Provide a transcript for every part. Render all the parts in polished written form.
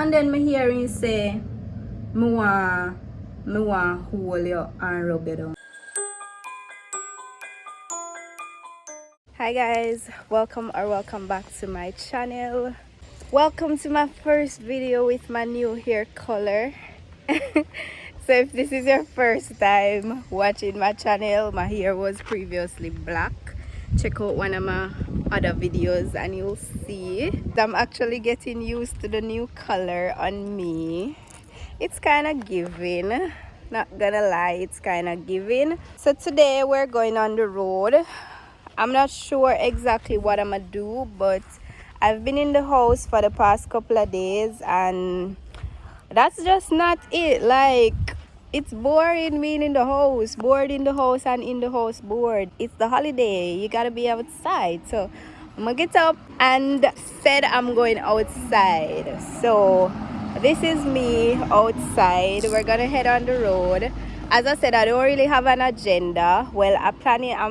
And then me hear him say, me want hold you and rub you down. Hi guys, welcome back to my channel. Welcome to my first video with my new hair color. So if this is your first time watching my channel, my hair was previously black. Check out one of my other videos and you'll see I'm actually getting used to the new color on me. It's kind of giving, not gonna lie, it's kind of giving. So today we're going on the road. I'm not sure exactly what I'm gonna do, but I've been in the house for the past couple of days and that's just not it. Like, it's boring being in the house, bored in the house and in the house bored. It's the holiday, you gotta be outside. So I'm gonna get up and said I'm going outside. So this is me outside. We're gonna head on the road. As I said, I don't really have an agenda. Well, I'm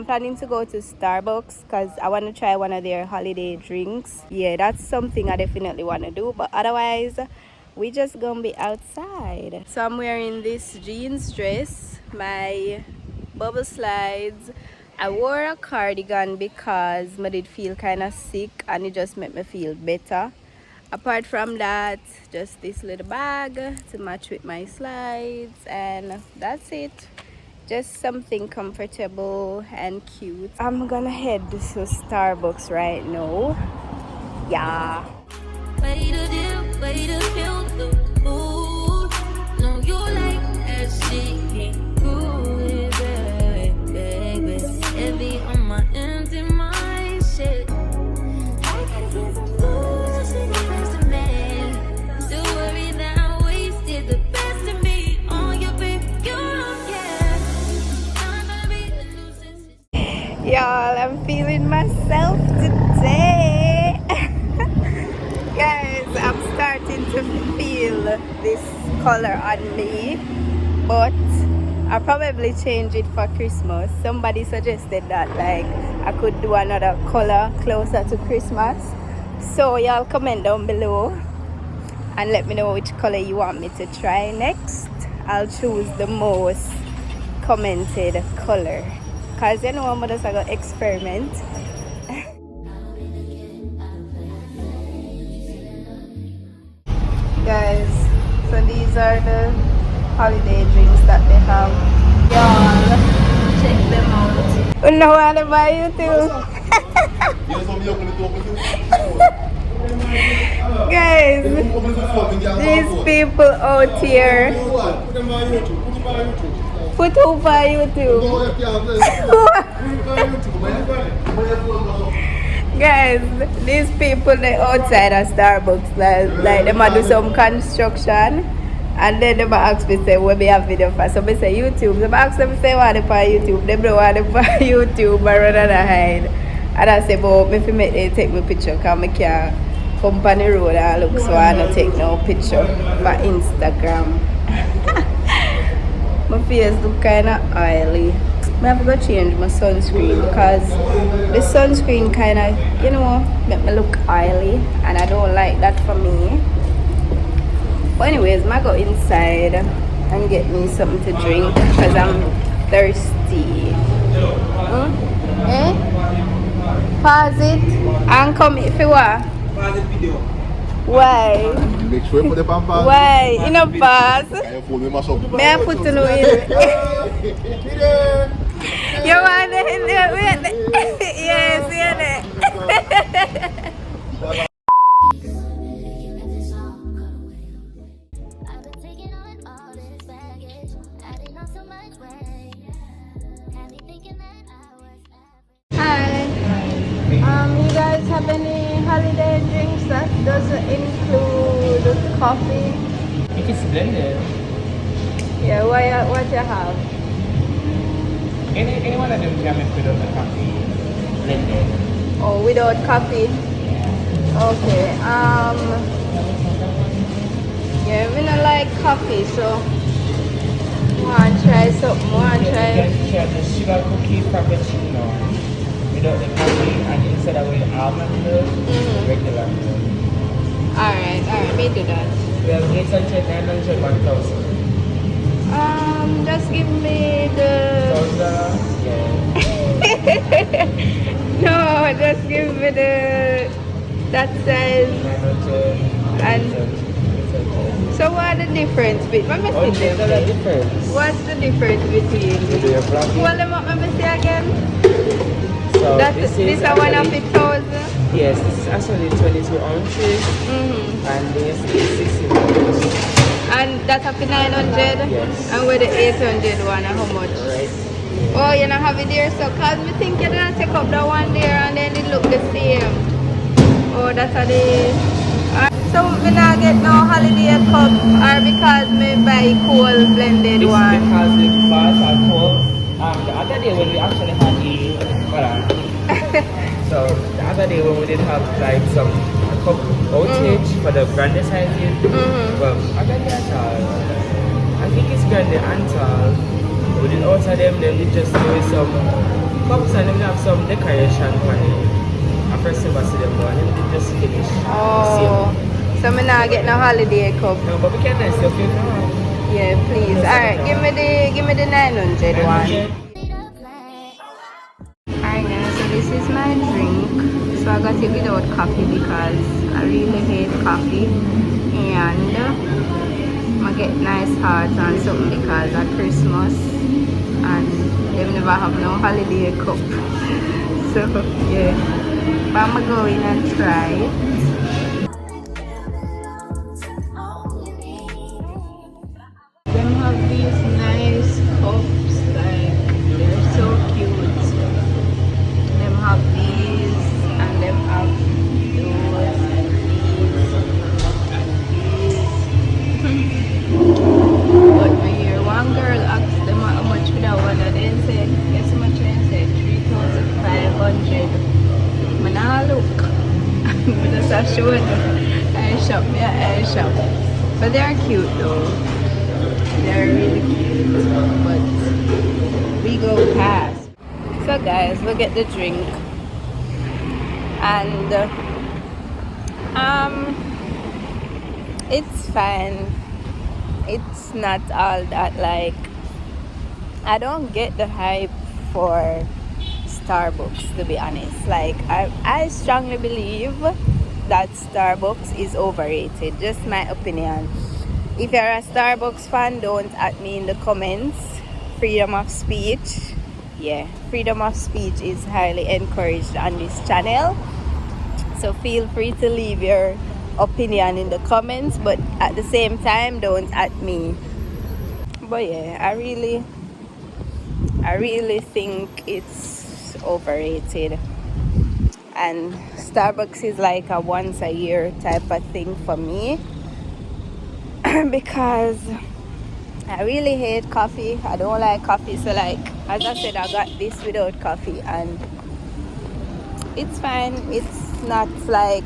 planning to go to Starbucks because I want to try one of their holiday drinks. Yeah, that's something I definitely want to do. But otherwise, we just gonna be outside. So I'm wearing this jeans dress, my bubble slides. I wore a cardigan because I did feel kind of sick and it just made me feel better. Apart from that, just this little bag to match with my slides, and that's it. Just something comfortable and cute. I'm gonna head to Starbucks right now. Yeah. Way to feel the mood. No, you like that shit. Good, baby. Heavy on my empty mind, shit. I gotta get some food, she the best of me. Still worry that I wasted the best of me on your big yeah. I'm gonna be the nuisance. Y'all, I'm feeling myself today. Guys, I'm starting to feel this color on me, but I'll probably change it for Christmas. Somebody suggested that like I could do another color closer to Christmas. So y'all comment down below and let me know which color you want me to try next. I'll choose the most commented color because you know I'm just gonna experiment. Guys, so these are the holiday drinks that they have. Y'all, check them out. You know what to buy you too. Guys, these people out here. Put over YouTube. Guys, these people they outside of Starbucks, like they might do some construction and then they might ask me say what we have video for. So I say YouTube. So I ask them say what they for YouTube. They don't want to for YouTube but rather than hide. And I say but if make they take my picture because I can't come on the road and look, so I don't take no picture for Instagram. My face look kinda oily. I have to go change my sunscreen because the sunscreen kind of, you know, make me look oily and I don't like that for me. But anyways, I go inside and get me something to drink because I'm thirsty. Pause it and come if you want. Pause the video. Why? Make sure you put the pampas. Why? You know pause? May I put no in? You want to yes, yeah. Hi. You guys have any holiday drinks that doesn't include coffee? If it's blended. Yeah, what you have? Any one of them can make without the coffee blended. Oh, without coffee? Okay. Yeah, we don't like coffee, so want to try something. Want to try? You can try the sugar cookie frappuccino without the coffee, and instead of with almond milk, regular milk. Alright, me do that. We have 800, 900, 1000. Just give me the. 1000, yeah. No, just give me the that size. 900, And 800. so what are the difference between? Let me see them. $100 difference. What's the difference between? You do your vlogging. Hold them up, let me see again. So This is a one of actually, it thousand. yes, this is actually 22 ounces and this is 16 ounces. And that's up to 900. Yes. And with the 800 one, how much? Right. Oh, you don't have it there, so cause me think you're gonna take up the one there and then it look the same. Oh, that's how they. So me not get no holiday cup or because me buy cool blended This is one. because we bought a cold. The other day when we actually had so the other day when we did have like some cup outage for the grande sizes. Well, other than that, I think it's grande and tall. We did outside them, then we just do some cups and then we have some decoration for it. After Sebastian them one, then we just finish. Oh, so me not get no holiday cup. No, but we can nice your favorite. Yeah, please. Alright, give me the 900 one. Alright guys, so this is my drink. So I got it without coffee because I really hate coffee. And I get nice hearts and something because of Christmas. And they never have no holiday cup. So yeah. But I'm gonna go in and try it. Them have these nice cups, like they're so cute. Them have these and them have those and these. But my hear one girl asked them how much for that one and then said, guess how much they said? 3,500. When I look, I just have shown them. I shop, I shop. But they're cute though. They're really cute, but we go past. So guys, we'll get the drink, and it's fine. It's not all that, like, I don't get the hype for Starbucks, to be honest. Like I strongly believe that Starbucks is overrated, just my opinion. If you're a Starbucks fan, don't at me in the comments. Freedom of speech. Yeah, freedom of speech is highly encouraged on this channel. So feel free to leave your opinion in the comments, but at the same time, don't at me. But yeah, I really think it's overrated. And Starbucks is like a once a year type of thing for me. Because I really hate coffee. I don't like coffee, so like as I said, I got this without coffee and it's fine. It's not like,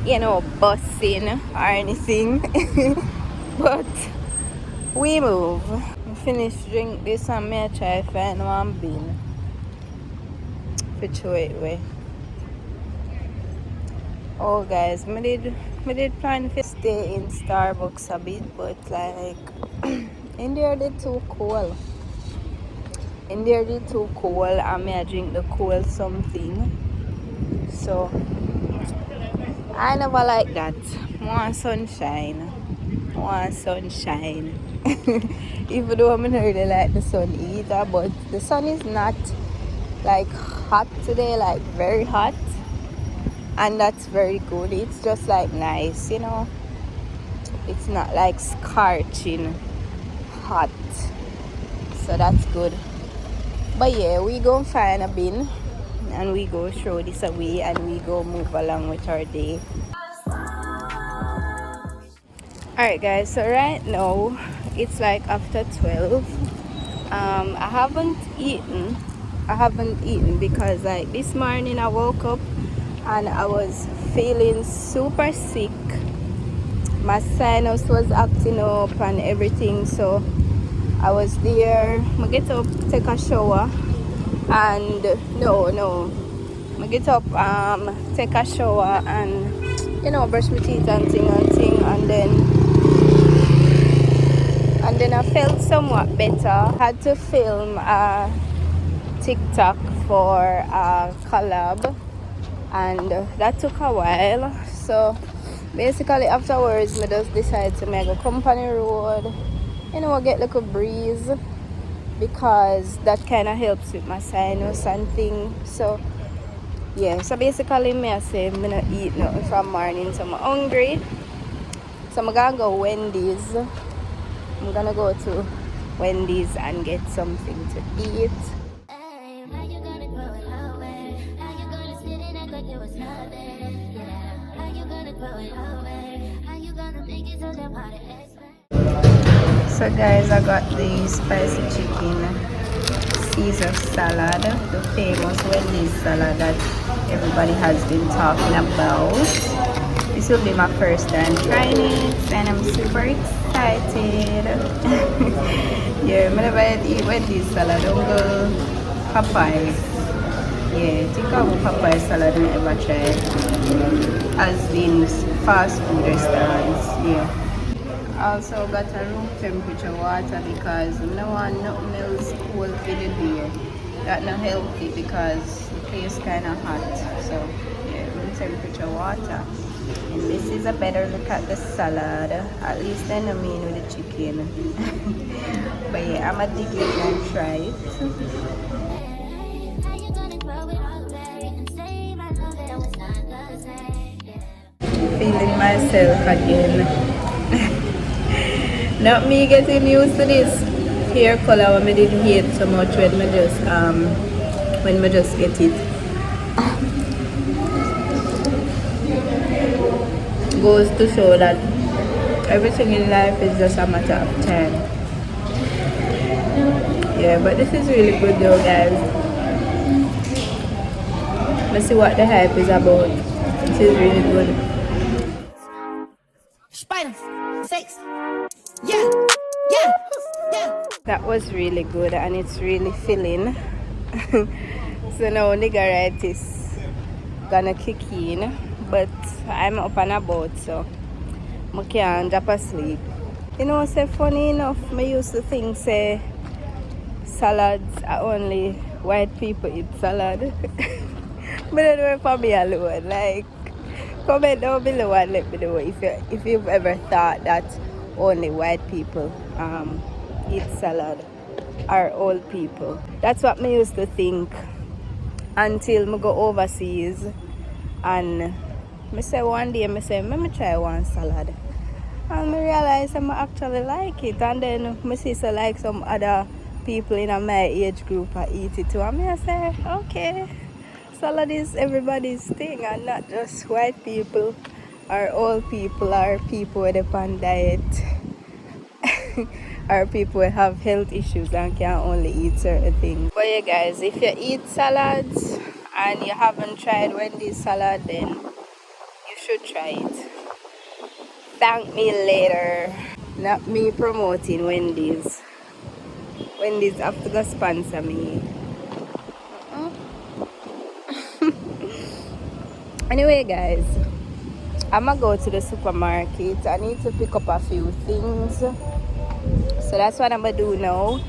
you know, busting or anything. But we move. I finished drink this and me try find one bean for throw it away. Oh guys, me did plan to stay in Starbucks a bit, but like in there they too cool. In there they too cool and me I drink the cool something. So I never like that. More sunshine. More sunshine. Even though I don't really like the sun either, but the sun is not like hot today, like very hot. And that's very good. It's just like nice, you know. It's not like scorching hot, so that's good. But yeah, we go find a bin and we go throw this away and we go move along with our day. Alright guys, so right now it's like after 12. I haven't eaten because like this morning I woke up and I was feeling super sick. My sinus was acting up and everything, so I was there. I get up, take a shower, and I get up, take a shower and, you know, brush my teeth and thing, and then somewhat better. Had to film a TikTok for a collab, and that took a while. So basically afterwards I just decided to make a company road, you know, get like a breeze, because that kind of helps with my sinus and thing. So yeah, so basically me I say I'm not eat nothing from morning, so I'm hungry. So I'm gonna go Wendy's. I'm gonna go to Wendy's and get something to eat. So guys, I got the spicy chicken Caesar salad, the famous Wendy's salad that everybody has been talking about. This will be my first time trying it, and I'm super excited. Yeah, whenever I eat Wendy's salad, don't go Popeyes. Yeah, think of Popeye salad I ever tried as in fast food restaurants. Yeah. Also got a room temperature water because I don't want nothing else cold for the day. That not healthy because the place kind of hot. So yeah, room temperature water. And this is a better look at the salad. At least I know mean with the chicken. But yeah, I'm gonna dig it and try it. Feeling myself again. Not me getting used to this hair color when I didn't hate so much when I just get it. Goes to show that everything in life is just a matter of time. Yeah, but this is really good though, guys. Let's see what the hype is about. This is really good. That was really good and it's really filling. So now nigga is gonna kick in, but I'm up and about, so I can't drop asleep. You know, say funny enough, I used to think say salads are only white people eat salad. But anyway, for me alone, like, comment down below and let me know if you've ever thought that only white people eat salad, or old people. That's what me used to think until me go overseas and me say one day me say let me try one salad, and me realize I actually like it, and then me see so like some other people in my age group I eat it too, and me I say okay, salad is everybody's thing and not just white people or old people or people with a pan diet. Or people who have health issues and can only eat certain things. But yeah guys, if you eat salads and you haven't tried Wendy's salad, then you should try it. Thank me later. Not me promoting Wendy's. Wendy's have to go sponsor me. Anyway guys, I'ma go to the supermarket. I need to pick up a few things. So that's what I'm gonna do now,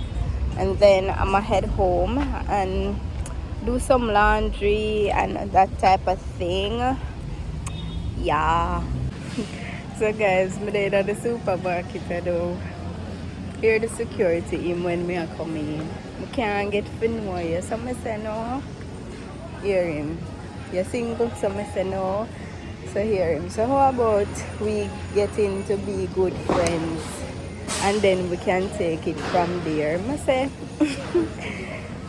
and then I'm gonna head home and do some laundry and that type of thing. Yeah. So guys, I'm there at the supermarket. I do hear the security in when me come in. I can't get for no you. So I say no. Hear him. You're single, so I say no. So hear him. So how about we getting to be good friends? And then we can take it from there. I say,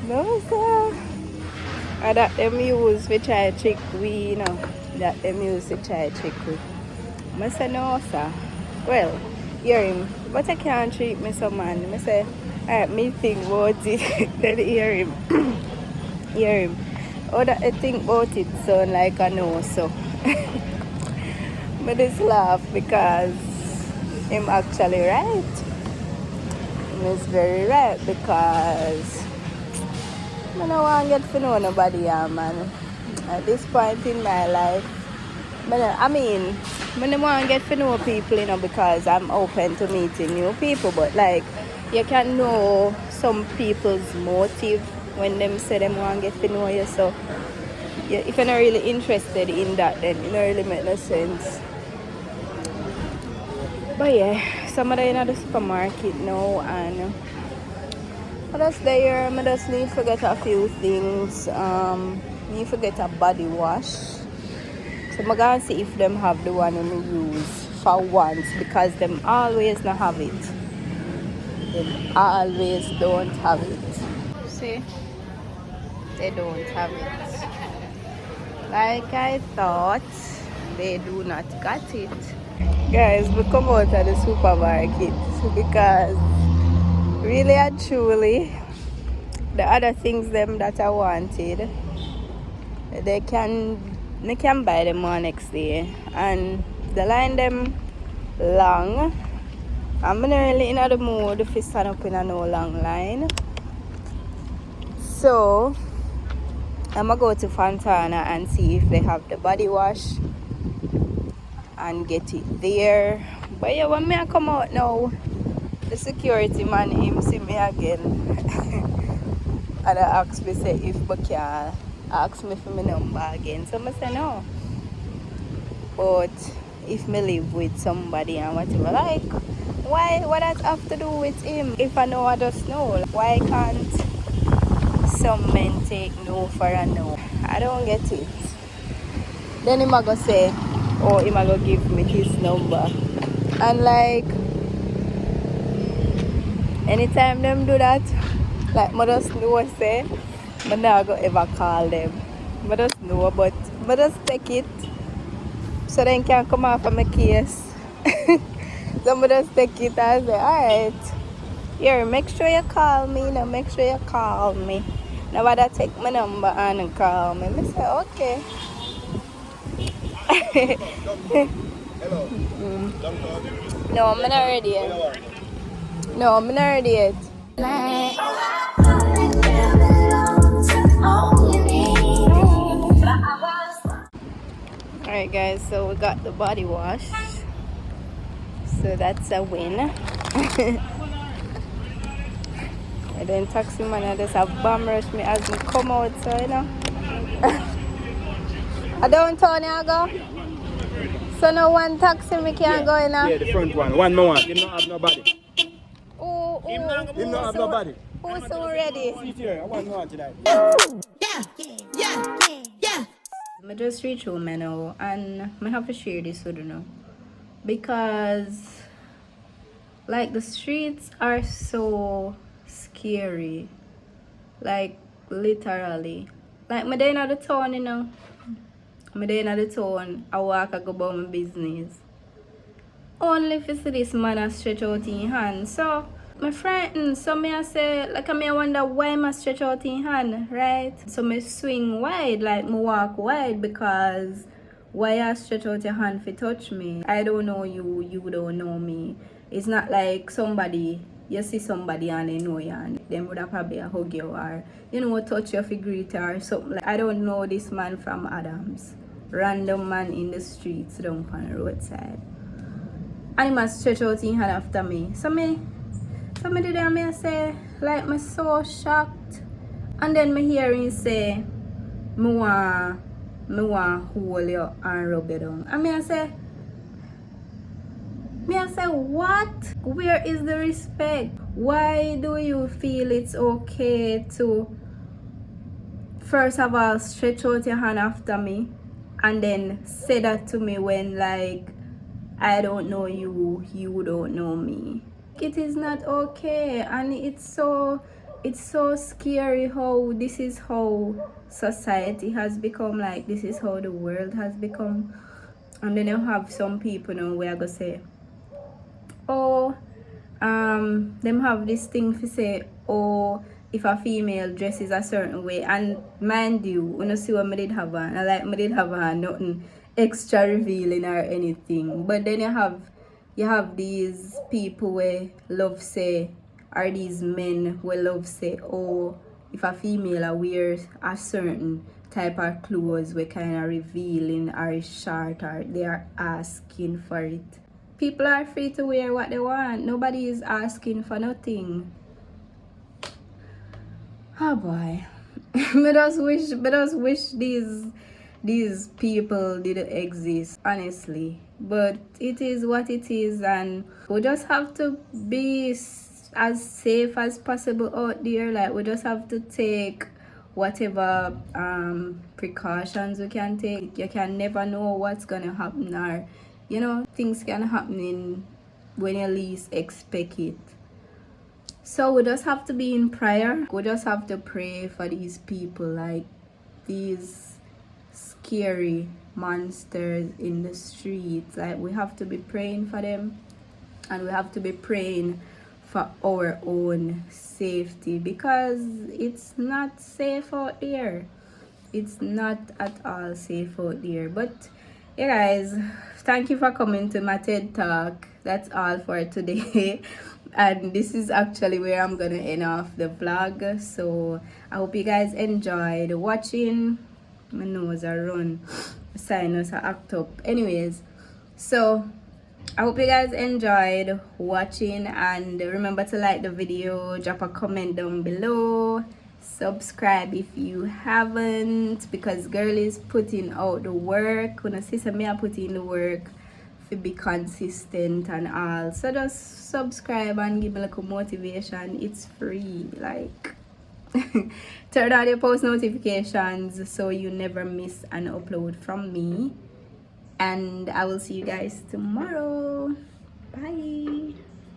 no sir. And that them use to try trick we, you know. That them use to try trick we. I say, no sir. Well, hear him. But I can't treat me so man. I say, alright, me think about it. Then hear him. Hear him. Oh, that I think about it sound like I know so. But just laugh because I'm actually right. It's very right because I don't want to get to know nobody, man. At this point in my life, I mean, I don't want to get to know people, you know, because I'm open to meeting new people. But like you can know some people's motive when them say them want to get to know you. So yeah, if you're not really interested in that, then it don't really make no sense. But yeah, some of them in the supermarket now, and I just there, I just need to get a few things. Need to get a body wash. So I'm gonna see if them have the one we use for once, because them always not have it. Them always don't have it. See? They don't have it. Like I thought, they do not got it. Guys, we come out of the supermarket because really and truly, the other things them that I wanted, they can buy them more next day, and the line them long. I'm not really in the mood to stand up in a no long line, so I'm gonna go to Fontana and see if they have the body wash and get it there. But yeah, when I come out now, the security man him see me again and I ask me say if I can ask me for my number again. So I say no. But if me live with somebody and whatever, like why what does have to do with him? If I know, I just know. Why can't some men take no for a no? I don't get it. Then him a go say, oh, him a go give me his number. And like anytime them do that, like I just know say I never go ever call them. I just know, but I just take it so then can come off of my case. So I just take it and say, alright, here, make sure you call me, now make sure you call me. Now I take my number and call me. I say, okay. Hello. No, I'm not ready yet. No, I'm not ready yet. Alright guys, so we got the body wash. So that's a win. And then taxi man I just have bomb rush me as we come out, so you know. I don't turn I go. So no one taxi me can go in. Yeah, the front one. One more one. Him not have nobody. Him not have nobody. Who's so ready? Sit here. I want more tonight. I just reach home now and I have to share this with you now. Because like the streets are so scary. Like literally. Like my day in the town, you know. My day in the town, I walk, I go about my business. Only if you see this man I stretch out his hand. So my frightened. So me I say, like I wonder why I stretch out his hand, right? So me swing wide, like me walk wide, because why I stretch out your hand to touch me? I don't know you, you don't know me. It's not like somebody, you see somebody and they know you and them would have probably hug you or, you know, touch your figure or something. Like, I don't know this man from Adams. Random man in the streets down on the roadside. And he must stretch out his hand after me. So me did that, me say, like, me so shocked. And then me hear him say, me want hold you and rub you down. And me I say, what? Where is the respect? Why do you feel it's okay to first of all stretch out your hand after me and then say that to me when like I don't know you, you don't know me? It is not okay, and it's so scary how this is how society has become, like this is how the world has become. And then you have some people now where I go say, oh, them have this thing to say, oh, if a female dresses a certain way, and mind you, when you see what me did have on, I like me did have on nothing extra revealing or anything. But then you have these people where love say, or these men where love say, oh, if a female wears a certain type of clothes we kind of revealing or is short or they are asking for it. People are free to wear what they want. Nobody is asking for nothing. Oh boy. I just wish these people didn't exist, honestly. But it is what it is, and we just have to be as safe as possible out there. Like, we just have to take whatever precautions we can take. You can never know what's gonna happen, or you know, things can happen in when you least expect it. So we just have to be in prayer. We just have to pray for these people, like these scary monsters in the streets. Like, we have to be praying for them, and we have to be praying for our own safety, because it's not safe out there. It's not at all safe out there. But yeah, guys, thank you for coming to my TED Talk. That's all for today. And this is actually where I'm gonna end off the vlog. So I hope you guys enjoyed watching. My nose are run, sinus are act up. Anyways, so I hope you guys enjoyed watching, and remember to like the video, drop a comment down below, subscribe if you haven't, because girl is putting out the work. When I see me, I put in the work to be consistent and all. So just subscribe and give me like a motivation. It's free. Like, turn on your post notifications so you never miss an upload from me. And I will see you guys tomorrow. Bye.